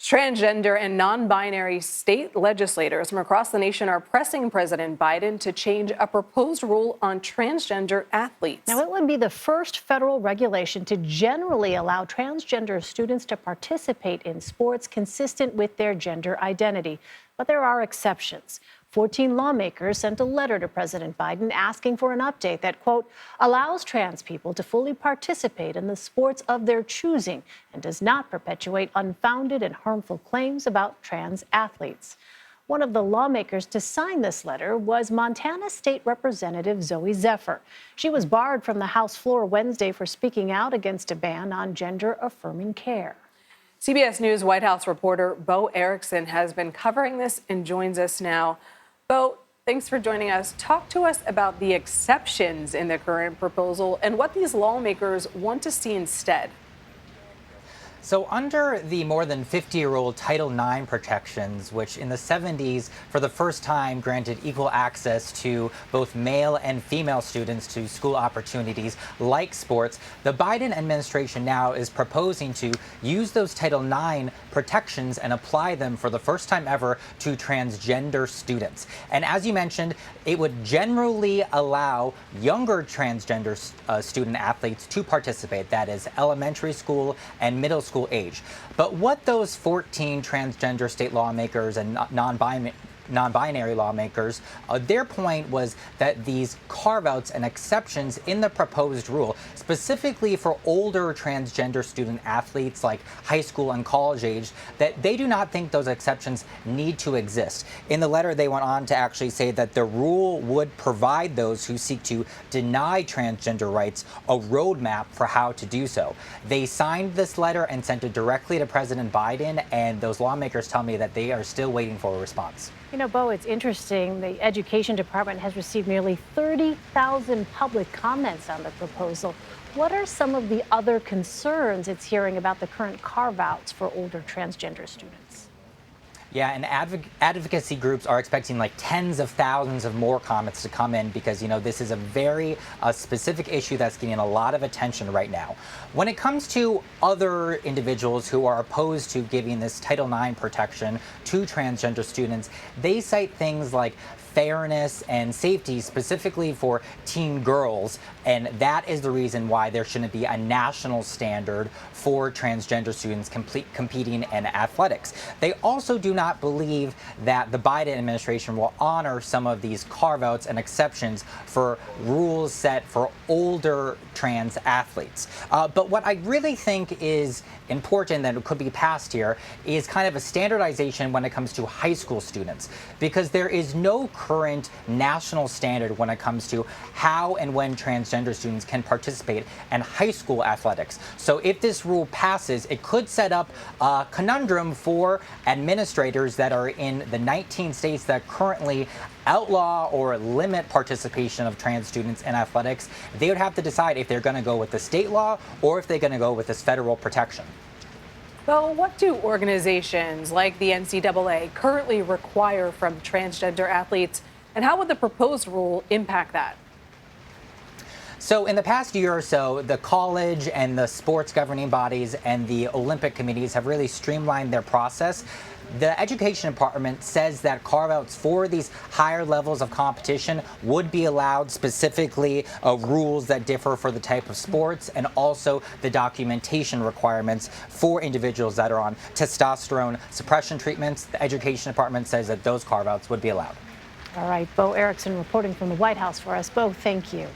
Transgender and non-binary state legislators from across the nation are pressing President Biden to change a proposed rule on transgender athletes. Now, it would be the first federal regulation to generally allow transgender students to participate in sports consistent with their gender identity. But there are exceptions. 14 lawmakers sent a letter to President Biden asking for an update that, quote, allows trans people to fully participate in the sports of their choosing and does not perpetuate unfounded and harmful claims about trans athletes. One of the lawmakers to sign this letter was Montana State Representative Zoe Zephyr. She was barred from the House floor Wednesday for speaking out against a ban on gender-affirming care. CBS News White House reporter Bo Erickson has been covering this and joins us now. Bo, thanks for joining us. Talk to us about the exceptions in the current proposal and what these lawmakers want to see instead. So under the more than 50-year-old Title IX protections, which in the 70s for the first time granted equal access to both male and female students to school opportunities like sports, the Biden administration now is proposing to use those Title IX protections and apply them for the first time ever to transgender students. And as you mentioned, it would generally allow younger transgender student athletes to participate, that is elementary school and middle school age. But what those 14 transgender state lawmakers and non-binary lawmakers, their point was that these carve-outs and exceptions in the proposed rule, specifically for older transgender student athletes like high school and college age, that they do not think those exceptions need to exist. In the letter, they went on to actually say that the rule would provide those who seek to deny transgender rights a roadmap for how to do so. They signed this letter and sent it directly to President Biden, and those lawmakers tell me that they are still waiting for a response. You know, Bo, it's interesting. The Education Department has received nearly 30,000 public comments on the proposal. What are some of the other concerns it's hearing about the current carve-outs for older transgender students? Yeah, and advocacy groups are expecting like tens of thousands of more comments to come in because, you know, this is a very specific issue that's getting a lot of attention right now. When it comes to other individuals who are opposed to giving this Title IX protection to transgender students, they cite things like fairness and safety, specifically for teen girls, and that is the reason why there shouldn't be a national standard for transgender students competing in athletics. They also do not believe that the Biden administration will honor some of these carve-outs and exceptions for rules set for older trans athletes. But what I really think is important that could be passed here is kind of a standardization when it comes to high school students, because there is no current national standard when it comes to how and when transgender students can participate in high school athletics. So if this rule passes, it could set up a conundrum for administrators that are in the 19 states that currently outlaw or limit participation of trans students in athletics. They would have to decide if they're going to go with the state law or if they're going to go with this federal protection. Well, what do organizations like the NCAA currently require from transgender athletes, and how would the proposed rule impact that? So in the past year or so, the college and the sports governing bodies and the Olympic committees have really streamlined their process. The Education Department says that carve-outs for these higher levels of competition would be allowed, specifically rules that differ for the type of sports and also the documentation requirements for individuals that are on testosterone suppression treatments. The Education Department says that those carve-outs would be allowed. All right, Bo Erickson reporting from the White House for us. Bo, thank you.